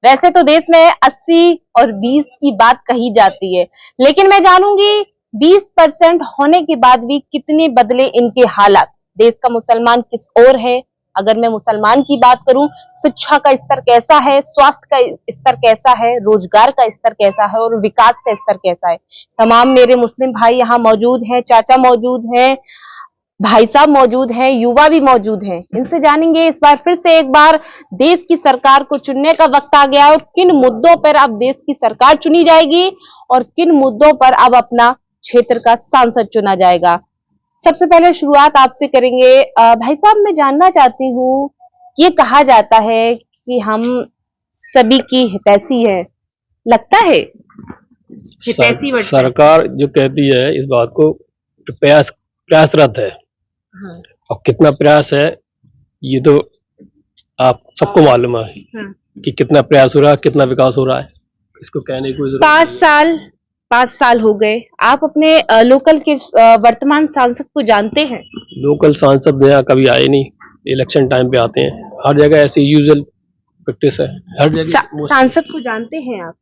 वैसे तो देश में 80 और 20 की बात कही जाती है, लेकिन मैं जानूंगी 20% होने के बाद भी कितने बदले इनके हालात। देश का मुसलमान किस ओर है। अगर मैं मुसलमान की बात करूं, शिक्षा का स्तर कैसा है, स्वास्थ्य का स्तर कैसा है, रोजगार का स्तर कैसा है और विकास का स्तर कैसा है। तमाम मेरे मुस्लिम भाई यहाँ मौजूद हैं, चाचा मौजूद हैं, भाई साहब मौजूद हैं, युवा भी मौजूद हैं। इनसे जानेंगे इस बार फिर से एक बार देश की सरकार को चुनने का वक्त आ गया और किन मुद्दों पर अब देश की सरकार चुनी जाएगी और किन मुद्दों पर अब अपना क्षेत्र का सांसद चुना जाएगा। सबसे पहले शुरुआत आपसे करेंगे। भाई साहब, मैं जानना चाहती हूँ, ये कहा जाता है कि हम सभी की हितैषी है, लगता है हितैषी सरकार जो कहती है इस बात को प्रयासरत है। हाँ। और कितना प्रयास है ये तो आप सबको मालूम है। हाँ। कि कितना प्रयास हो रहा है, कितना विकास हो रहा है, इसको कहने की कोई जरूरत नहीं। 5 साल हो गए। आप अपने लोकल के वर्तमान सांसद को जानते हैं? लोकल सांसद यहाँ कभी आए नहीं, इलेक्शन टाइम पे आते हैं। हर जगह ऐसी यूजुअल प्रैक्टिस है, हर जगह। सांसद को जानते हैं आप?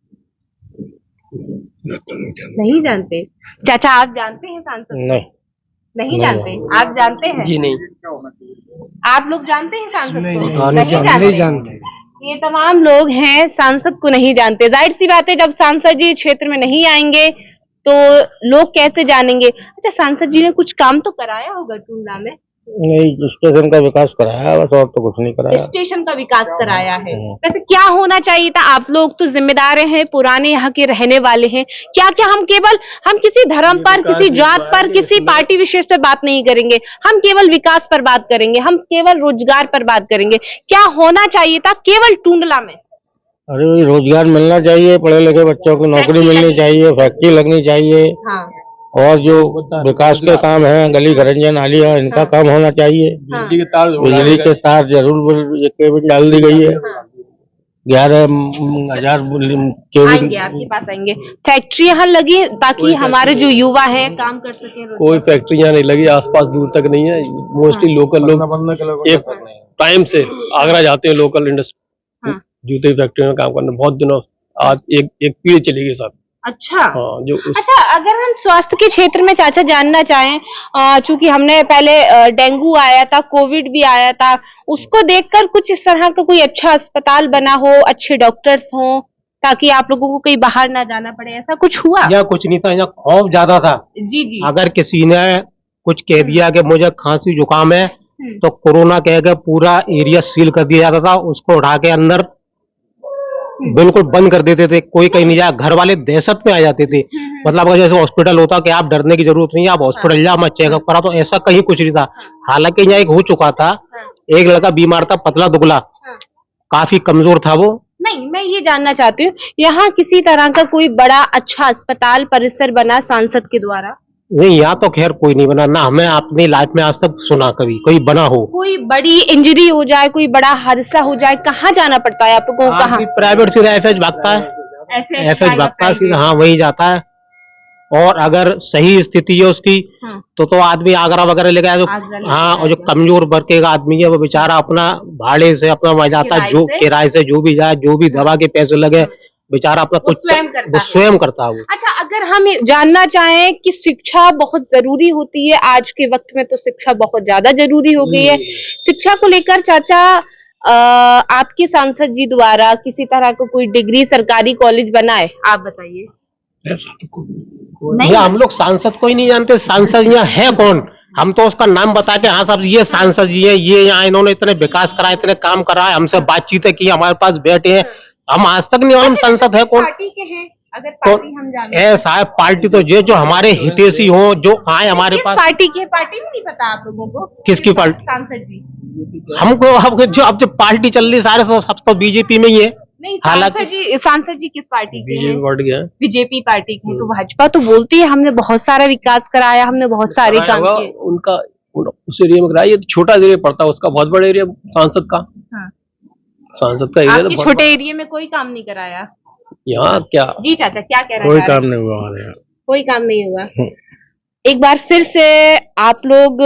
नहीं जानते। चाचा, आप जानते हैं सांसद? नहीं जानते। आप जानते हैं? जी नहीं। आप लोग जानते हैं सांसद को? नहीं जानते। ये तमाम लोग हैं, सांसद को नहीं जानते। जाहिर सी बात है, जब सांसद जी क्षेत्र में नहीं आएंगे तो लोग कैसे जानेंगे। अच्छा, सांसद जी ने कुछ काम तो कराया होगा टूंडला में? नहीं, स्टेशन का विकास कराया बस, और तो कुछ नहीं कराया। स्टेशन का विकास कराया है। वैसे क्या होना चाहिए था? आप लोग तो जिम्मेदार हैं, पुराने यहाँ के रहने वाले हैं। क्या क्या हम किसी धर्म पर, किसी जात पर, किसी पार्टी विशेष पर बात नहीं करेंगे। हम केवल विकास पर बात करेंगे, हम केवल रोजगार पर बात करेंगे। क्या होना चाहिए था केवल टूंडला में? अरे वही रोजगार मिलना चाहिए, पढ़े लिखे बच्चों को नौकरी मिलनी चाहिए, फैक्ट्री लगनी चाहिए। हाँ। और जो विकास के काम हैं, गली घरंजा नालियां, इनका काम होना चाहिए। बिजली के तार जरूर केबल डाल दी गई है। 11,000 आएंगे, आपके पास आएंगे। फैक्ट्री यहाँ लगी ताकि हमारे जो युवा है काम कर सके। कोई फैक्ट्री यहाँ नहीं लगी, आसपास दूर तक नहीं है। मोस्टली लोकल लोग एक टाइम से आगरा जाते हैं, लोकल इंडस्ट्री जूते की फैक्ट्री में काम करने। बहुत दिनों आज एक पीढ़ी चली गई साथ। अच्छा। हाँ, अच्छा, अगर हम स्वास्थ्य के क्षेत्र में चाचा जानना चाहें, चूंकि हमने पहले डेंगू आया था, कोविड भी आया था, उसको देखकर कुछ इस तरह का कोई अच्छा अस्पताल बना हो, अच्छे डॉक्टर्स हों, ताकि आप लोगों को कहीं बाहर ना जाना पड़े, ऐसा कुछ हुआ? यहाँ कुछ नहीं था, यहाँ खौफ ज्यादा था। जी जी। अगर किसी ने कुछ कह दिया कि मुझे खांसी जुकाम है तो कोरोना कह के पूरा एरिया सील कर दिया जाता था। उसको उठा के अंदर बिल्कुल बंद कर देते थे, कोई कहीं नहीं जाए। घर वाले दहशत में आ जाते थे। मतलब अगर जैसे हॉस्पिटल होता कि आप डरने की जरूरत नहीं है, आप हॉस्पिटल जाओ, मैं चेकअप करा, तो ऐसा कहीं कुछ नहीं था। हालांकि यहाँ एक हो चुका था, एक लड़का बीमार था, पतला दुबला, काफी कमजोर था वो। नहीं, मैं ये जानना चाहती हूँ, यहाँ किसी तरह का कोई बड़ा अच्छा अस्पताल परिसर बना सांसद के द्वारा? नहीं, यहाँ तो खैर कोई नहीं बना, ना हमें अपनी लाइफ में आज तक सुना कभी कोई बना हो। कोई बड़ी इंजरी हो जाए, कोई बड़ा हादसा हो जाए, कहाँ जाना पड़ता है आपको? कहाँ? प्राइवेट सीधा एफएच भागता है, एफएच भागता है सीधा, हाँ वही जाता है। और अगर सही स्थिति है उसकी तो आदमी आगरा वगैरह ले गया। हाँ, और जो कमजोर वर्ग का आदमी है वो बेचारा अपना भाड़े से अपना वह जाता है, जो किराए से जो भी जाए, जो भी दवा के पैसे लगे, बेचारा अपना कुछ स्वयं करता है वो। अच्छा, अगर हम जानना चाहें कि शिक्षा बहुत जरूरी होती है, आज के वक्त में तो शिक्षा बहुत ज्यादा जरूरी हो गई है। शिक्षा को लेकर चाचा, आपके सांसद जी द्वारा किसी तरह का कोई डिग्री सरकारी कॉलेज बना है? आप बताइए। नहीं, हम लोग सांसद को ही नहीं जानते। सांसद यहाँ है कौन? हम तो उसका नाम बता के, हाँ साहब ये सांसद जी है, ये यहाँ इन्होंने इतने विकास करा, इतने काम करा है, हमसे बातचीत की, हमारे पास बैठे हैं, हम आज तक नहीं मालूम सांसद है कौन। पार्टी के हैं? अगर पार्टी हम जाने साहब, पार्टी तो जो हमारे हितैषी हो, जो आए हमारे पास। पार्टी की पार्टी में नहीं पता आप लोगों को? किसकी पार्टी? सांसद जी हमको अब जो पार्टी चल रही सारे सब तो बीजेपी में ही है। नहीं, सांसद जी किस पार्टी के हैं? बीजेपी पार्टी के। तो भाजपा तो बोलती है हमने बहुत सारा विकास कराया, हमने बहुत सारे काम किए। उनका उस एरिया में कराया, छोटा एरिया पड़ता है उसका, बहुत बड़ा एरिया सांसद का। हाँ। सांसद का एरिया तो छोटे एरिया में कोई काम नहीं कराया यहाँ। क्या जी चाचा, क्या कह रहे हैं? कोई काम नहीं हुआ हमारे यहाँ, कोई काम नहीं हुआ। एक बार फिर से आप लोग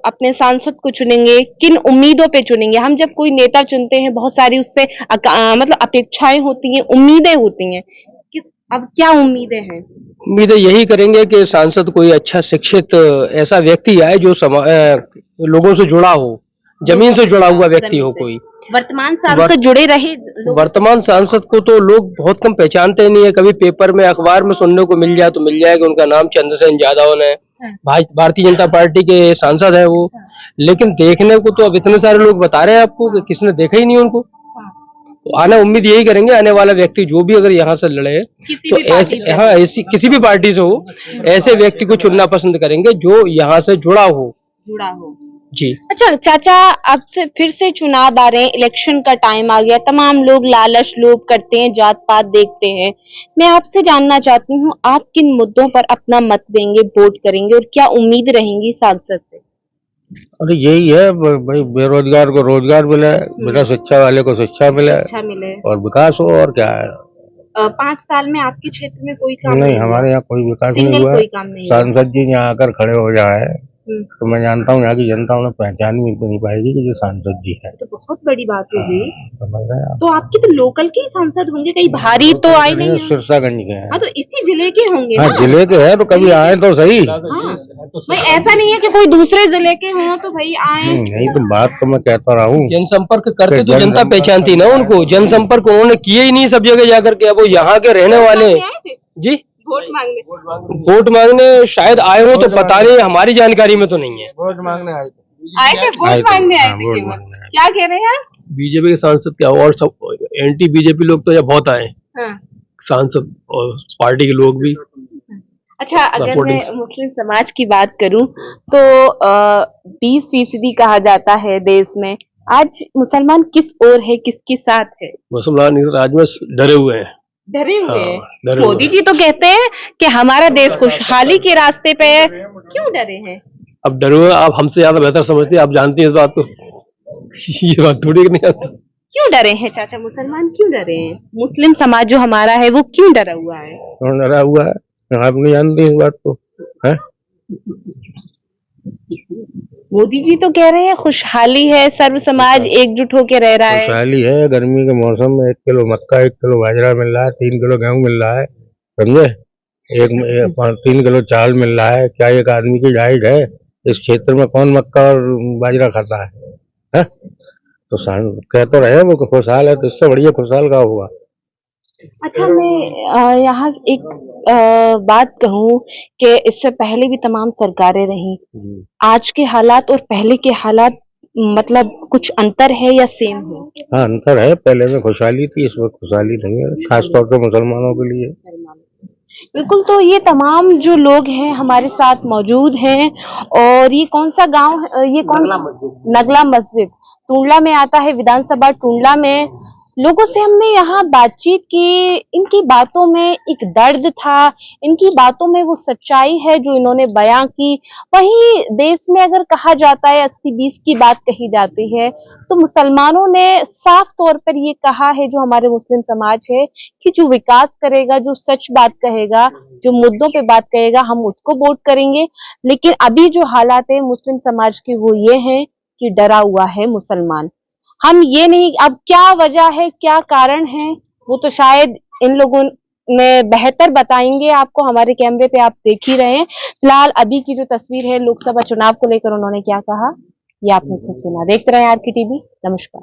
अपने सांसद को चुनेंगे, किन उम्मीदों पे चुनेंगे? हम जब कोई नेता चुनते हैं बहुत सारी उससे मतलब अपेक्षाएं होती हैं, उम्मीदें होती हैं। अब क्या उम्मीदें हैं? उम्मीदें यही करेंगे कि सांसद कोई अच्छा शिक्षित ऐसा व्यक्ति आए जो लोगों से जुड़ा हो, जमीन से जुड़ा हुआ व्यक्ति हो कोई। वर्तमान सांसद जुड़े रहे वर्तमान सांसद को तो लोग बहुत कम पहचानते नहीं है, कभी पेपर में अखबार में सुनने को मिल जाए तो मिल जाए कि उनका नाम चंद्रसेन यादव है, भारतीय जनता पार्टी के सांसद है वो। लेकिन देखने को तो अब इतने सारे लोग बता रहे हैं आपको कि किसने देखा ही नहीं उनको। तो आना उम्मीद यही करेंगे, आने वाला व्यक्ति जो भी अगर यहाँ से लड़े तो ऐसे ऐसी किसी भी पार्टी से हो, ऐसे व्यक्ति को चुनना पसंद करेंगे जो यहाँ से जुड़ा हो जी। अच्छा चाचा, अब से फिर से चुनाव आ रहे हैं, इलेक्शन का टाइम आ गया, तमाम लोग लालच लोभ करते हैं, जात पात देखते हैं। मैं आपसे जानना चाहती हूँ, आप किन मुद्दों पर अपना मत देंगे, वोट करेंगे और क्या उम्मीद रहेंगी सांसद से? अरे यही है भाई, बेरोजगार को रोजगार मिले, बिना शिक्षा वाले को शिक्षा मिले, अच्छा मिले और विकास हो। और क्या है, 5 साल में आपके क्षेत्र में कोई काम नहीं हमारे यहाँ कोई विकास नहीं सिंगल हुआ। कोई काम नहीं हुआ। सांसद जी यहाँ आकर खड़े हो जाए तो मैं जानता हूँ यहाँ की जनता उन्हें पहचान भी नहीं पाएगी कि जो सांसद जी है। तो बहुत बड़ी बात हो गई। समझ रहे हैं आप? तो आपके तो लोकल के ही सांसद होंगे, कहीं बाहरी तो आए नहीं हैं। सिरसागंज के हैं। हाँ तो इसी जिले के होंगे हाँ ना? जिले के हैं तो कभी आए तो सही। हाँ भाई, ऐसा नहीं है कि कोई दूसरे जिले के हों तो भाई आए। नहीं तो बात तो मैं कहता रहा हूँ, जनसंपर्क करते तो जनता पहचानती ना उनको। जनसंपर्क उन्होंने किए ही नहीं सब जगह जाकर के। अब वो यहाँ के रहने वाले जी वोट मांगने वोट मांगने शायद आए हो तो पता नहीं, हमारी जानकारी में तो नहीं है। वोट मांगने आए थे, वोट मांगने आए थे केवल। क्या कह रहे हैं? बीजेपी के सांसद क्या और सब एंटी बीजेपी लोग तो यहाँ बहुत आए, हाँ। सांसद और पार्टी के लोग भी। अच्छा, अगर मैं मुस्लिम समाज की बात करूं तो 20% कहा जाता है देश में। आज मुसलमान किस ओर है, किसके साथ है? मुसलमान आज में डरे हुए हैं। डरे हुए हैं। डरे मोदी हुए जी तो कहते हैं कि हमारा देश खुशहाली के रास्ते पे है। क्यों डरे हैं? अब डरे हुए, आप हमसे ज्यादा बेहतर समझते हैं, आप जानती हैं इस बात को। ये बात थोड़ी नहीं आती। क्यों डरे हैं चाचा? मुसलमान क्यों डरे हैं? मुस्लिम समाज जो हमारा है वो क्यों डरा हुआ है? डरा हुआ है, आप नहीं जानते इस बात को है? मोदी जी तो कह रहे हैं खुशहाली है, सर्व समाज एकजुट होकर रह रहा है। खुशहाली है, गर्मी के मौसम में 1 किलो मक्का 1 किलो बाजरा मिल रहा है, 3 किलो गेहूं मिल रहा है, समझे? 3 किलो चावल मिल रहा है। क्या एक आदमी की जायज है? इस क्षेत्र में कौन मक्का और बाजरा खाता है? तो कह तो रहे वो खुशहाल है, तो इससे बढ़िया खुशहाल का हुआ। अच्छा, मैं यहाँ एक बात कहूँ कि इससे पहले भी तमाम सरकारें रही, आज के हालात और पहले के हालात मतलब कुछ अंतर है या सेम है? हाँ अंतर है, पहले में खुशहाली थी, इस वक्त खुशहाली नहीं है, खासतौर पे मुसलमानों के लिए। बिल्कुल। तो ये तमाम जो लोग हैं हमारे साथ मौजूद हैं। और ये कौन सा गांव है? ये कौन? नगला मस्जिद टुंडला में आता है, विधानसभा टुंडला में। लोगों से हमने यहाँ बातचीत की, इनकी बातों में एक दर्द था, इनकी बातों में वो सच्चाई है जो इन्होंने बयां की। वहीं देश में अगर कहा जाता है 80-20 की बात कही जाती है, तो मुसलमानों ने साफ तौर पर ये कहा है, जो हमारे मुस्लिम समाज है, कि जो विकास करेगा, जो सच बात कहेगा, जो मुद्दों पे बात कहेगा, हम उसको वोट करेंगे। लेकिन अभी जो हालात है मुस्लिम समाज के वो ये हैं कि डरा हुआ है मुसलमान। हम ये नहीं, अब क्या वजह है, क्या कारण है, वो तो शायद इन लोगों ने बेहतर बताएंगे आपको। हमारे कैमरे पे आप देख ही रहे हैं। फिलहाल अभी की जो तस्वीर है लोकसभा चुनाव को लेकर उन्होंने क्या कहा, ये आपने खुद सुना। देखते रहे आरके टीवी। नमस्कार।